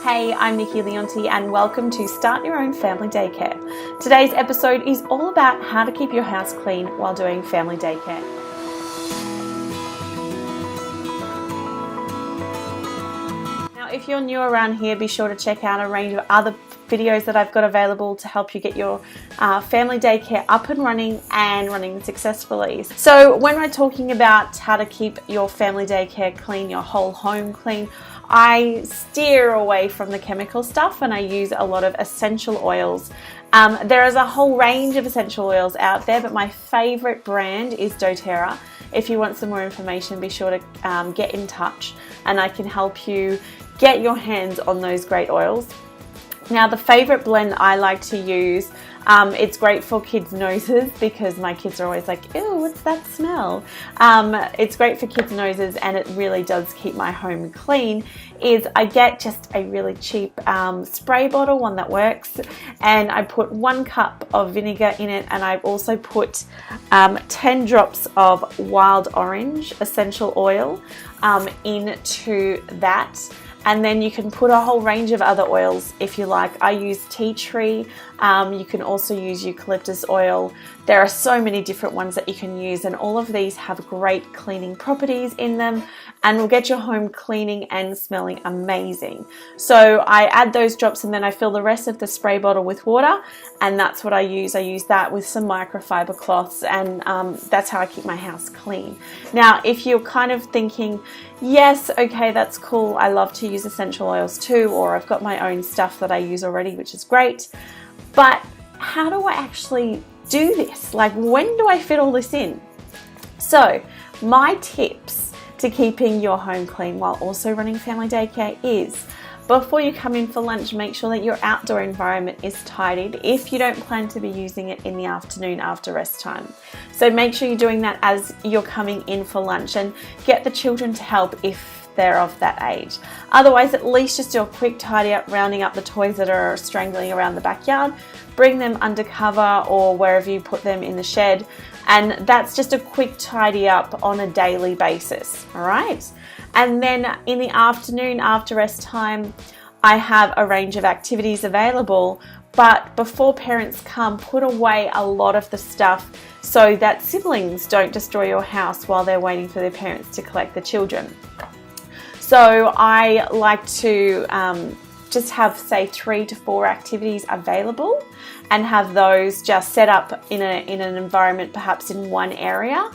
Hey, I'm Nikki Leonti and welcome to Start Your Own Family Daycare. Today's episode is all about how to keep your house clean while doing family daycare. Now, if you're new around here, be sure to check out a range of other videos that I've got available to help you get your family daycare up and running successfully. So when we're talking about how to keep your family daycare clean, your whole home clean, I steer away from the chemical stuff and I use a lot of essential oils. There is a whole range of essential oils out there, but my favorite brand is doTERRA. If you want some more information, be sure to get in touch and I can help you get your hands on those great oils. Now, the favorite blend I like to use, it's great for kids' noses because my kids are always like, ew, what's that smell? It's great for kids' noses and it really does keep my home clean, is I get just a really cheap spray bottle, one that works, and I put 1 cup of vinegar in it, and I've also put 10 drops of wild orange essential oil into that. And then you can put a whole range of other oils if you like. I use tea tree. You can also use eucalyptus oil. There are so many different ones that you can use, and all of these have great cleaning properties in them and will get your home cleaning and smelling amazing. So I add those drops and then I fill the rest of the spray bottle with water, and that's what I use. I use that with some microfiber cloths, and that's how I keep my house clean. Now, if you're kind of thinking, yes, okay, that's cool, I love to use essential oils too, or I've got my own stuff that I use already, which is great, but how do I actually do this? Like, when do I fit all this in? So my tips to keeping your home clean while also running family daycare is, before you come in for lunch, make sure that your outdoor environment is tidied if you don't plan to be using it in the afternoon after rest time. So make sure you're doing that as you're coming in for lunch, and get the children to help if they're of that age. Otherwise, at least just do a quick tidy up, rounding up the toys that are strangling around the backyard, bring them under cover or wherever you put them in the shed, and that's just a quick tidy up on a daily basis, all right? And then in the afternoon after rest time, I have a range of activities available, but before parents come, put away a lot of the stuff so that siblings don't destroy your house while they're waiting for their parents to collect the children. So I like to just have, say, 3 to 4 activities available and have those just set up in an environment, perhaps in one area.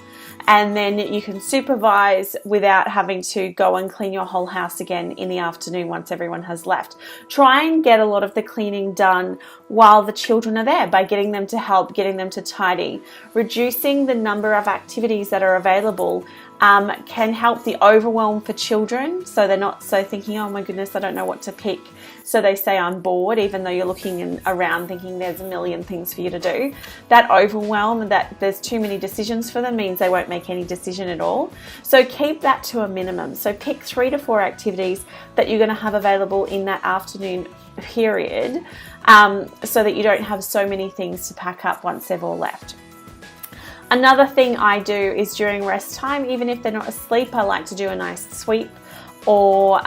And then you can supervise without having to go and clean your whole house again in the afternoon once everyone has left. Try and get a lot of the cleaning done while the children are there by getting them to help, getting them to tidy. Reducing the number of activities that are available can help the overwhelm for children, so they're not so thinking, oh my goodness, I don't know what to pick. So they say I'm bored, even though you're looking around thinking there's a million things for you to do. That overwhelm, that there's too many decisions for them, means they won't make any decision at all. So keep that to a minimum. So pick 3 to 4 activities that you're going to have available in that afternoon period, so that you don't have so many things to pack up once they've all left. Another thing I do is during rest time, even if they're not asleep, I like to do a nice sweep or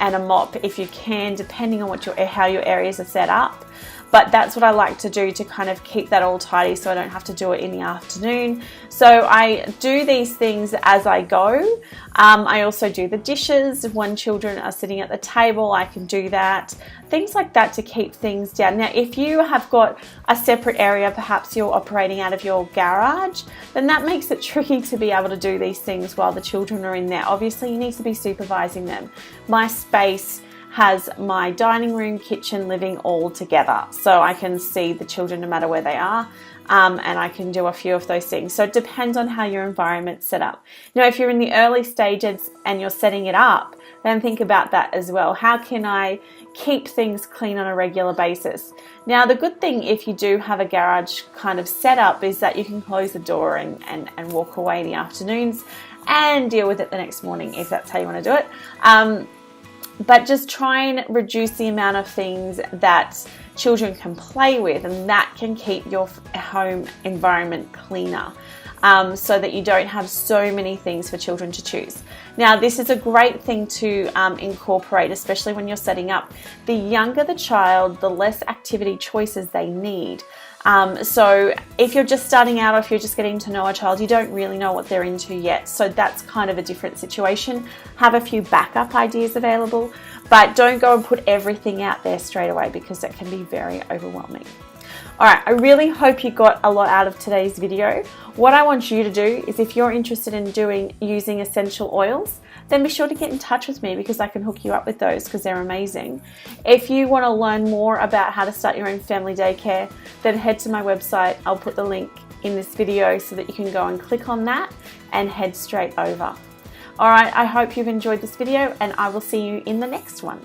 and a mop if you can, depending on how your areas are set up. But that's what I like to do to kind of keep that all tidy so I don't have to do it in the afternoon. So I do these things as I go. I also do the dishes. When children are sitting at the table, I can do that. Things like that to keep things down. Now, if you have got a separate area, perhaps you're operating out of your garage, then that makes it tricky to be able to do these things while the children are in there. Obviously, you need to be supervising them. My space has my dining room, kitchen, living all together, so I can see the children no matter where they are, and I can do a few of those things. So it depends on how your environment's set up. Now, if you're in the early stages and you're setting it up, then think about that as well. How can I keep things clean on a regular basis? Now, the good thing if you do have a garage kind of set up is that you can close the door and walk away in the afternoons and deal with it the next morning if that's how you want to do it. But just try and reduce the amount of things that children can play with, and that can keep your home environment cleaner. so that you don't have so many things for children to choose. Now, this is a great thing to incorporate, especially when you're setting up. The younger the child, the less activity choices they need. So if you're just starting out or if you're just getting to know a child, you don't really know what they're into yet. So that's kind of a different situation. Have a few backup ideas available, but don't go and put everything out there straight away because that can be very overwhelming. All right, I really hope you got a lot out of today's video. What I want you to do is, if you're interested in using essential oils, then be sure to get in touch with me because I can hook you up with those because they're amazing. If you want to learn more about how to start your own family daycare, then head to my website. I'll put the link in this video so that you can go and click on that and head straight over. All right, I hope you've enjoyed this video and I will see you in the next one.